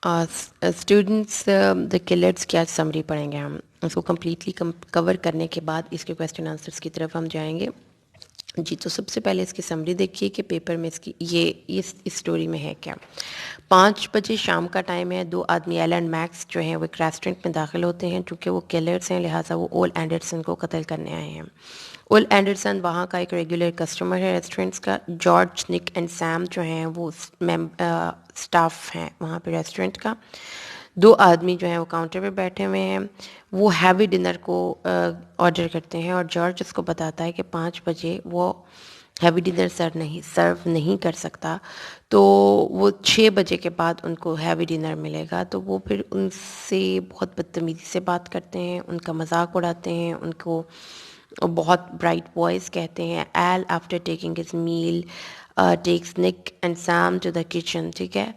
Students the colours کی آج summary پڑھیں گے ہم. اس کو کمپلیٹلی کور کرنے کے بعد اس کے کویسچن آنسرس کی طرف ہم جائیں گے. جی تو سب سے پہلے اس کی سمری دیکھیے کہ پیپر میں اس کی یہ اس اسٹوری میں ہے کیا. 5 بجے شام کا ٹائم ہے. 2 آدمی ایل اینڈ میکس جو ہیں وہ ایک ریسٹورینٹ میں داخل ہوتے ہیں. چونکہ وہ کلرس ہیں لہٰذا وہ اول اینڈرسن کو قتل کرنے آئے ہیں. اول اینڈرسن وہاں کا ایک ریگولر کسٹمر ہے ریسٹورینٹس کا. جارج، نک اینڈ سیم جو ہیں وہ اسٹاف ہیں وہاں پہ ریسٹورینٹ کا. 2 آدمی جو ہیں وہ کاؤنٹر پہ بیٹھے ہوئے ہیں. وہ ہیوی ڈنر کو آرڈر کرتے ہیں اور جارج اس کو بتاتا ہے کہ 5 بجے وہ ہیوی ڈنر سرو نہیں کر سکتا. تو وہ 6 بجے کے بعد ان کو ہیوی ڈنر ملے گا. تو وہ پھر ان سے بہت بدتمیزی سے بات کرتے ہیں، ان کا مذاق اڑاتے ہیں، ان کو بہت برائٹ وائس کہتے ہیں. Al after taking his meal takes Nick and Sam to the kitchen. ٹھیک ہے،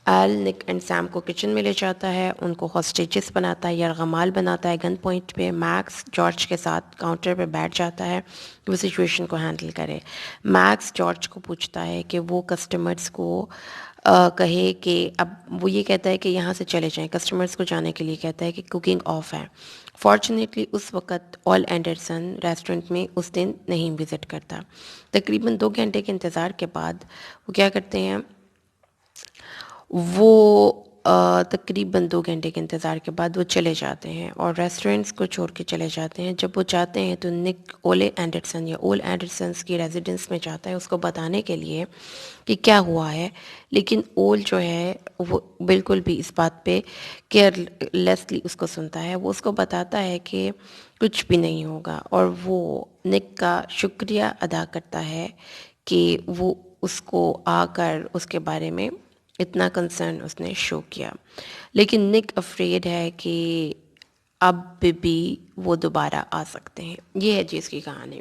ایل نک اینڈ سیم کو کچن میں لے جاتا ہے، ان کو ہاسٹیجز بناتا ہے، یرغمال بناتا ہے گن پوائنٹ پہ. میکس جارج کے ساتھ کاؤنٹر پہ بیٹھ جاتا ہے کہ وہ سچویشن کو ہینڈل کرے. میکس جارج کو پوچھتا ہے کہ وہ کسٹمرز کو کہے کہ اب وہ یہ کہتا ہے کہ یہاں سے چلے جائیں. کسٹمرز کو جانے کے لیے کہتا ہے کہ کوکنگ آف ہے. فارچونیٹلی اس وقت آل اینڈرسن ریسٹورنٹ میں اس دن نہیں وزٹ کرتا. تقریباً 2 گھنٹے کے انتظار کے بعد وہ کیا کرتے ہیں، وہ تقریباً 2 گھنٹے کے انتظار کے بعد وہ چلے جاتے ہیں اور ریسٹورنٹس کو چھوڑ کے چلے جاتے ہیں. جب وہ جاتے ہیں تو نک اولے اینڈرسن یا اول اینڈرسنس کی ریزیڈنس میں جاتا ہے اس کو بتانے کے لیے کہ کیا ہوا ہے. لیکن اول جو ہے وہ بالکل بھی اس بات پہ کیئر لیسلی اس کو سنتا ہے. وہ اس کو بتاتا ہے کہ کچھ بھی نہیں ہوگا اور وہ نک کا شکریہ ادا کرتا ہے کہ وہ اس کو آ کر اس کے بارے میں اتنا کنسرن اس نے شو کیا. لیکن نک افریڈ ہے کہ اب بھی وہ دوبارہ آ سکتے ہیں. یہ ہے جی اس کی کہانی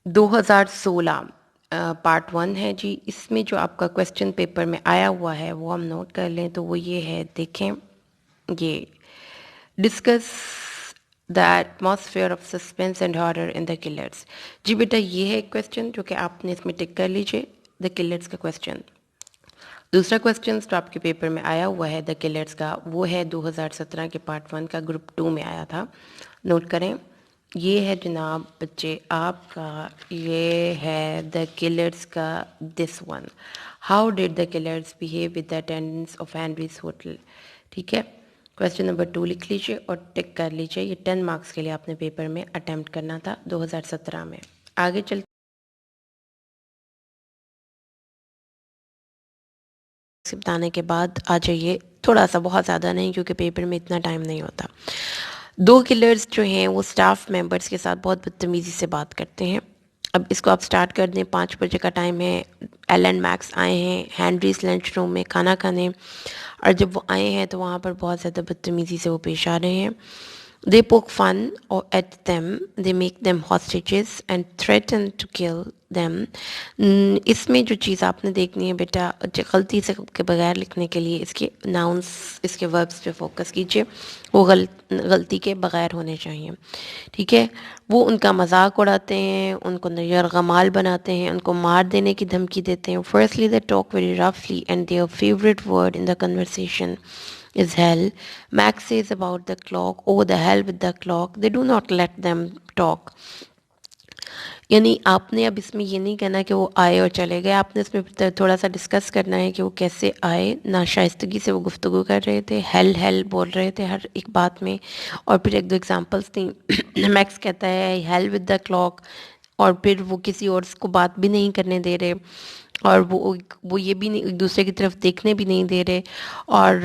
2016 پارٹ 1 ہے جی. اس میں جو آپ کا کویسچن پیپر میں آیا ہوا ہے وہ ہم نوٹ کر لیں تو وہ یہ ہے، دیکھیں یہ discuss the atmosphere of suspense and horror in the killers. جی بیٹا یہ ہے ایک کویسچن جو کہ آپ نے اس میں ٹک کر لیجئے، دا کلرس کا کویسچن. دوسرا کویسچن جو آپ کے پیپر میں آیا ہوا ہے دا کلرس کا، وہ ہے 2017 کے پارٹ 1 کا گروپ 2 میں آیا تھا. نوٹ کریں، یہ ہے جناب بچے آپ کا، یہ ہے دا کلرس کا this one. How did the killers behave with the attendants of Henry's hotel. ٹھیک ہے، کویسچن نمبر 2 لکھ لیجئے اور ٹک کر لیجئے. یہ 10 مارکس کے لیے آپ نے پیپر میں اٹیمپٹ کرنا تھا 2017 میں. آگے چلتے بتانے کے بعد آ جائیے، تھوڑا سا، بہت زیادہ نہیں کیونکہ پیپر میں اتنا ٹائم نہیں ہوتا. 2 کلرز جو ہیں وہ سٹاف ممبرز کے ساتھ بہت بدتمیزی سے بات کرتے ہیں. اب اس کو آپ سٹارٹ کر دیں. 5 بجے کا ٹائم ہے. ایل اینڈ میکس آئے ہیں ہینریز لنچ روم میں کھانا کھانے، اور جب وہ آئے ہیں تو وہاں پر بہت زیادہ بدتمیزی سے وہ پیش آ رہے ہیں. They poke fun at them, they make them hostages and threaten to kill them. اس میں جو چیز آپ نے دیکھنی ہے بیٹا، غلطی سے کے بغیر لکھنے کے لیے اس کے ناؤنس، اس کے وربس پہ فوکس کیجئے. وہ غلطی کے بغیر ہونے چاہیے. ٹھیک ہے، وہ ان کا مذاق اڑاتے ہیں، ان کو یرغمال بناتے ہیں، ان کو مار دینے کی دھمکی دیتے ہیں. Firstly they talk very roughly and their favorite word in the conversation is hell. Max says about the clock, oh the hell with the clock. They do not let them talk. یعنی آپ نے اب اس میں یہ نہیں کہنا کہ وہ آئے اور چلے گئے، آپ نے اس میں تھوڑا سا ڈسکس کرنا ہے کہ وہ کیسے آئے. ناشائستگی سے وہ گفتگو کر رہے تھے، ہیل ہیل بول رہے تھے ہر ایک بات میں. اور پھر 1-2 ایگزامپلس تھیں. میکس کہتا ہے ہیل ود دا کلاک، اور پھر وہ کسی اور کو بات بھی نہیں کرنے دے رہے، اور وہ یہ بھی نہیں، ایک دوسرے کی طرف دیکھنے بھی نہیں دے رہے. اور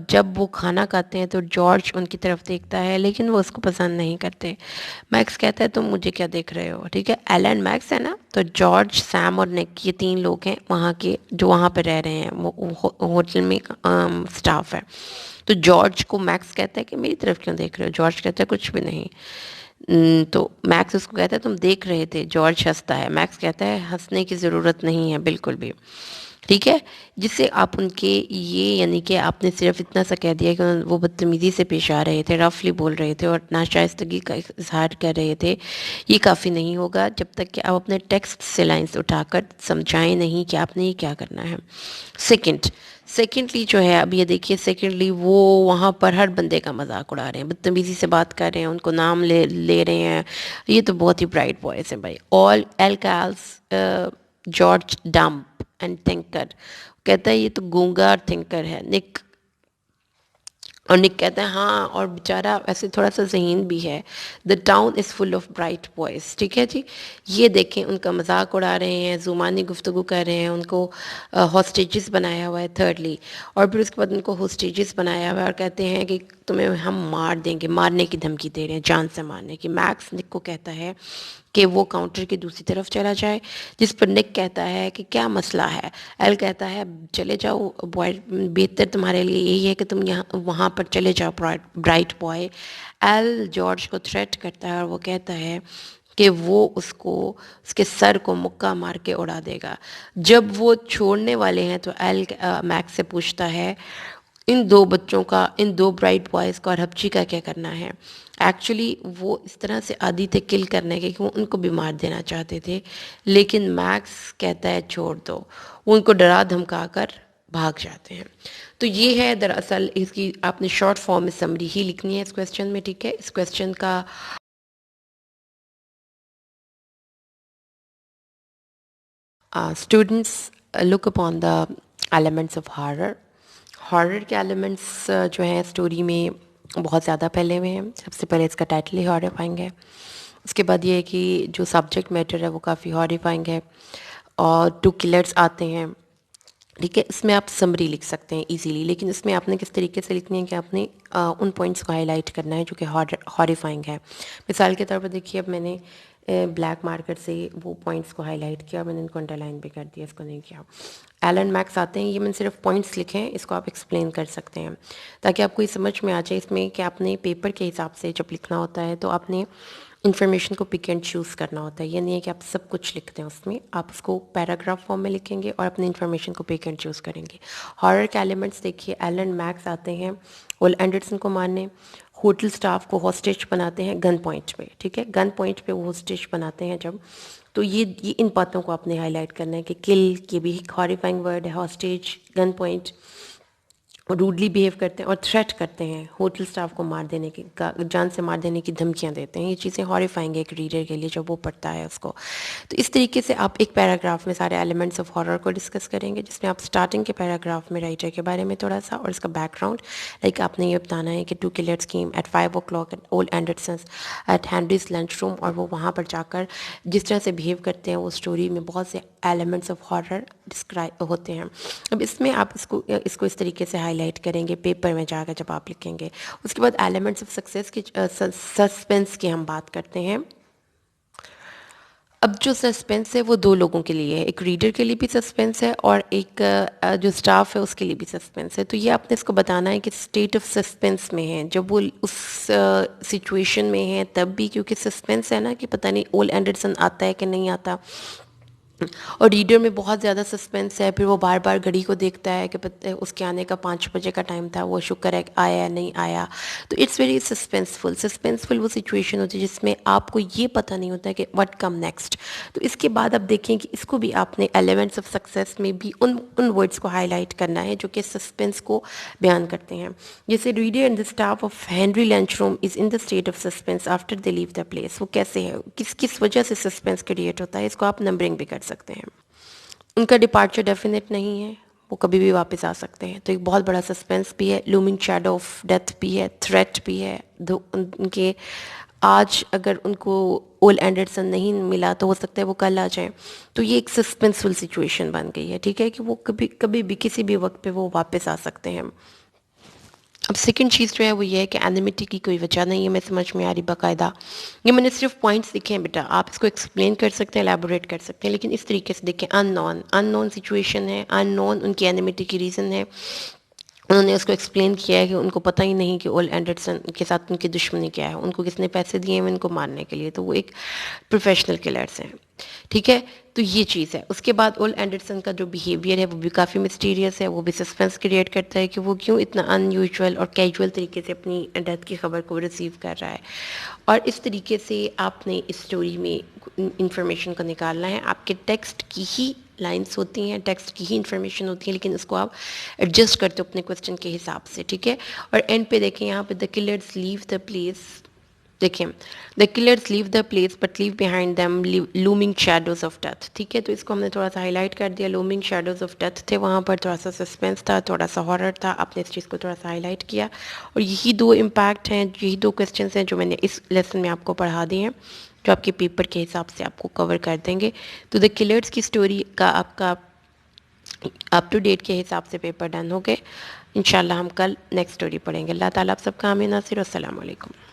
جب وہ کھانا کھاتے ہیں تو جارج ان کی طرف دیکھتا ہے لیکن وہ اس کو پسند نہیں کرتے. میکس کہتا ہے تم مجھے کیا دیکھ رہے ہو. ٹھیک ہے، ایل اینڈ میکس ہے نا، تو جارج، سیم اور نک، یہ 3 لوگ ہیں وہاں کے جو وہاں پہ رہ رہے ہیں، وہ ہوٹل میں سٹاف ہے. تو جارج کو میکس کہتا ہے کہ میری طرف کیوں دیکھ رہے ہو. جارج کہتا ہے کچھ بھی نہیں. تو میکس اس کو کہتا ہے تم دیکھ رہے تھے. جارج ہنستا ہے. میکس کہتا ہے ہنسنے کی ضرورت نہیں ہے بالکل بھی. ٹھیک ہے، جس سے آپ ان کے یہ یعنی کہ آپ نے صرف اتنا سا کہہ دیا کہ وہ بدتمیزی سے پیش آ رہے تھے، رفلی بول رہے تھے اور ناشائستگی کا اظہار کر رہے تھے، یہ کافی نہیں ہوگا جب تک کہ آپ اپنے ٹیکسٹ سے لائنز اٹھا کر سمجھائیں نہیں کہ آپ نے یہ کیا کرنا ہے۔ سیکنڈلی جو ہے، اب یہ دیکھیے، سیکنڈلی وہ وہاں پر ہر بندے کا مذاق اڑا رہے ہیں، بدتمیزی سے بات کر رہے ہیں، ان کو نام لے رہے ہیں۔ یہ تو بہت ہی برائٹ بوائز ہیں بھائی۔ آل ایلکالس جارج ڈمپ اینڈ تھنکر، کہتا ہے یہ تو گونگا اور تھنکر ہے نک، اور نک کہتا ہے ہاں، اور بیچارہ ایسے تھوڑا سا ذہین بھی ہے۔ The town is full of bright boys, ٹھیک ہے جی۔ یہ دیکھیں ان کا مذاق اڑا رہے ہیں، زبانی گفتگو کر رہے ہیں، ان کو ہاسٹیجز بنایا ہوا ہے تھرڈلی، اور پھر اس کے بعد ان کو ہاسٹیجز بنایا ہوا ہے اور کہتے ہیں کہ تمہیں ہم مار دیں گے، مارنے کی دھمکی دے رہے ہیں، جان سے مارنے کی۔ میکس نک کو کہتا ہے کہ وہ کاؤنٹر کی دوسری طرف چلا جائے، جس پر نک کہتا ہے کہ کیا مسئلہ ہے؟ ایل کہتا ہے چلے جاؤ بوائے، بہتر تمہارے لیے یہی ہے کہ تم یہاں وہاں پر چلے جاؤ برائٹ بوائے۔ ایل جارج کو تھریٹ کرتا ہے اور وہ کہتا ہے کہ وہ اس کے سر کو مکہ مار کے اڑا دے گا۔ جب وہ چھوڑنے والے ہیں تو ایل میکس سے پوچھتا ہے ان دو بچوں کا، ان دو برائٹ بوائز کا اور ہپچی کا کیا کرنا ہے؟ ایکچولی وہ اس طرح سے عادی تھے کل کرنے کے کہ وہ ان کو بھی مار دینا چاہتے تھے، لیکن میکس کہتا ہے چھوڑ دو، وہ ان کو ڈرا دھمکا کر بھاگ جاتے ہیں۔ تو یہ ہے دراصل اس کی، آپ نے شارٹ فارم میں سمری ہی لکھنی ہے اس کویسچن میں، ٹھیک ہے۔ اس کویسچن کا students look upon the elements of horror. Horror کے ایلیمنٹس جو ہیں اسٹوری میں بہت زیادہ پھیلے ہوئے ہیں۔ سب سے پہلے اس کا ٹائٹل ہی ہارریفائنگ ہے، اس کے بعد یہ ہے کہ جو سبجیکٹ میٹر ہے وہ کافی ہارریفائنگ ہے، اور 2 کلرز آتے ہیں، ٹھیک ہے۔ اس میں آپ سمری لکھ سکتے ہیں ایزیلی، لیکن اس میں آپ نے کس طریقے سے لکھنی ہے کہ آپ نے ان پوائنٹس کو ہائی لائٹ کرنا ہے جو کہ ہارریفائنگ ہے۔ مثال کے طور پر دیکھیے، اب میں نے بلیک مارکر سے وہ پوائنٹس کو ہائی لائٹ کیا، میں نے ان کو انڈر لائن بھی کر دیا، اس کو نہیں کیا۔ ایلن میکس آتے ہیں، یہ میں نے صرف پوائنٹس لکھے ہیں، اس کو آپ ایکسپلین کر سکتے ہیں تاکہ آپ کو یہ سمجھ میں آ جائے اس میں کہ آپ نے پیپر کے حساب سے جب لکھنا ہوتا ہے تو آپ نے انفارمیشن کو پک اینڈ چوز کرنا ہوتا ہے۔ یہ نہیں ہے کہ آپ سب کچھ لکھتے ہیں، اس میں آپ اس کو پیراگراف فارم میں لکھیں گے اور اپنی انفارمیشن کو پک اینڈ چوز کریں گے۔ ہارر کے ایلیمنٹس دیکھیے، ایلن میکس آتے ہیں اول اینڈرسن کو مارنے، ہوٹل سٹاف کو ہاسٹیج بناتے ہیں گن پوائنٹ پہ، ٹھیک ہے، گن پوائنٹ پہ وہ ہاسٹیج بناتے ہیں جب، تو یہ ان باتوں کو آپ نے ہائی لائٹ کرنا ہے کہ کل، یہ بھی ایک ہارریفائنگ ورڈ ہے، hostage, gun point, rudely behave کرتے ہیں اور تھریٹ کرتے ہیں، ہوٹل سٹاف کو مار دینے کی، جان سے مار دینے کی دھمکیاں دیتے ہیں۔ یہ چیزیں ہارریفائنگ ہے ایک ریڈر کے لیے جب وہ پڑھتا ہے اس کو۔ تو اس طریقے سے آپ ایک پیراگراف میں سارے ایلیمنٹس آف ہارر کو ڈسکس کریں گے، جس میں آپ سٹارٹنگ کے پیراگراف میں رائٹر کے بارے میں تھوڑا سا اور اس کا بیک گراؤنڈ، لائک آپ نے یہ بتانا ہے کہ 2 colours came at 5 o'clock at اول اینڈرسنز ایٹ ہینریز لنچ روم، اور وہ وہاں پر جا کر جس طرح سے بیہیو کرتے ہیں، وہ اسٹوری میں بہت سے ایلیمنٹس آف ہارر ڈسکرائب ہوتے ہیں۔ اب اس میں آپ اس کو اس طریقے سے ہائی لائٹ کریں گے پیپر میں جا کر جب آپ لکھیں گے۔ اس کے بعد ایلیمنٹس آف سکسیس کی، سسپینس کی ہم بات کرتے ہیں۔ اب جو سسپینس ہے وہ 2 لوگوں کے لیے ہے، ایک ریڈر کے لیے بھی سسپینس ہے اور ایک جو سٹاف ہے اس کے لیے بھی سسپینس ہے۔ تو یہ آپ نے اس کو بتانا ہے کہ اسٹیٹ آف سسپینس میں ہے جب وہ اس سچویشن میں ہے تب بھی، کیونکہ سسپینس ہے نا کہ پتہ نہیں اول اینڈرسن آتا ہے کہ نہیں آتا، اور ریڈر میں بہت زیادہ سسپینس ہے، پھر وہ بار بار گھڑی کو دیکھتا ہے کہ اس کے آنے کا 5 بجے کا ٹائم تھا، وہ شکر ہے کہ آیا یا نہیں آیا۔ تو اٹس ویری سسپینسفل وہ سچویشن ہوتی ہے جس میں آپ کو یہ پتہ نہیں ہوتا ہے کہ واٹ کم نیکسٹ۔ تو اس کے بعد آپ دیکھیں کہ اس کو بھی آپ نے ایلیمنٹس آف سکسیس میں بھی ان ورڈز کو ہائی لائٹ کرنا ہے جو کہ سسپینس کو بیان کرتے ہیں۔ جیسے reader and the staff of Henry lunch room is in the state of suspense after they leave the place, وہ کیسے ہے، کس وجہ سے سسپینس کریٹ ہوتا ہے، اس کو آپ نمبرنگ بھی کر سکتے ہیں۔ ان کا ڈپارچر ڈیفینیٹ نہیں ہے، وہ کبھی بھی واپس آ سکتے ہیں، تو ایک بہت بڑا سسپینس بھی ہے، لومنگ شیڈو آف ڈیتھ بھی ہے، تھریٹ بھی ہے، ان کے آج اگر ان کو اول اینڈرسن نہیں ملا تو ہو سکتا ہے وہ کل آ جائیں، تو یہ ایک سسپینسفل سچویشن بن گئی ہے، ٹھیک ہے، کہ وہ کبھی بھی کسی بھی وقت پہ وہ واپس آ سکتے ہیں۔ اب سیکنڈ چیز جو ہے وہ یہ ہے کہ اینیمیٹی کی کوئی وجہ نہیں ہے، میں سمجھ میں آ رہی باقاعدہ، یہ میں نے صرف پوائنٹس لکھے ہیں بیٹا، آپ اس کو ایکسپلین کر سکتے ہیں، الیبوریٹ کر سکتے ہیں، لیکن اس طریقے سے دیکھیں، ان نون سچویشن ہے، ان نون ان کی اینیمیٹی کی ریزن ہے، انہوں نے اس کو ایکسپلین کیا ہے کہ ان کو پتہ ہی نہیں کہ اول اینڈرسن کے ساتھ ان کی دشمنی کیا ہے، ان کو کس نے پیسے دیے ہیں ان کو مارنے کے لیے، تو وہ ایک پروفیشنل کلرز ہیں۔ ٹھیک ہے، تو یہ چیز ہے. اس کے بعد اول اینڈرسن کا جو بیہیویئر ہے وہ بھی کافی مسٹیریس ہے، وہ بھی سسپینس کریٹ کرتا ہے کہ وہ کیوں اتنا ان یوزول اور کیجول طریقے سے اپنی ڈیتھ کی خبر کو ریسیو کر رہا ہے. اور اس طریقے سے آپ نے اس سٹوری میں انفارمیشن کو نکالنا ہے. آپ کے ٹیکسٹ کی ہی لائنس ہوتی ہیں، ٹیکسٹ کی ہی انفارمیشن ہوتی ہے، لیکن اس کو آپ ایڈجسٹ کرتے ہو اپنے کوسچن کے حساب سے. ٹھیک ہے، اور اینڈ پہ دیکھیں یہاں پہ دا کلرز لیو دا پلیس. دیکھیں the killers leave the place but leave behind them looming shadows of death. ٹھیک ہے، تو اس کو ہم نے تھوڑا سا ہائی لائٹ کر دیا. لومنگ شیڈوز آف ڈیتھ تھے وہاں پر، تھوڑا سا سسپینس تھا، تھوڑا سا ہارر تھا. آپ نے اس چیز کو تھوڑا سا ہائی لائٹ کیا، اور یہی دو امپیکٹ ہیں، یہی دو کوسچنس ہیں جو میں نے اس لیسن میں آپ کو پڑھا دیے ہیں، جو آپ کے پیپر کے حساب سے آپ کو کور کر دیں گے. تو دا کلرز کی سٹوری کا آپ کا اپ ٹو ڈیٹ کے حساب سے پیپر ڈن ہو گئے. انشاءاللہ ہم کل نیکسٹ سٹوری پڑھیں گے. اللہ تعالیٰ آپ سب کا آمین ناصر. السلام علیکم.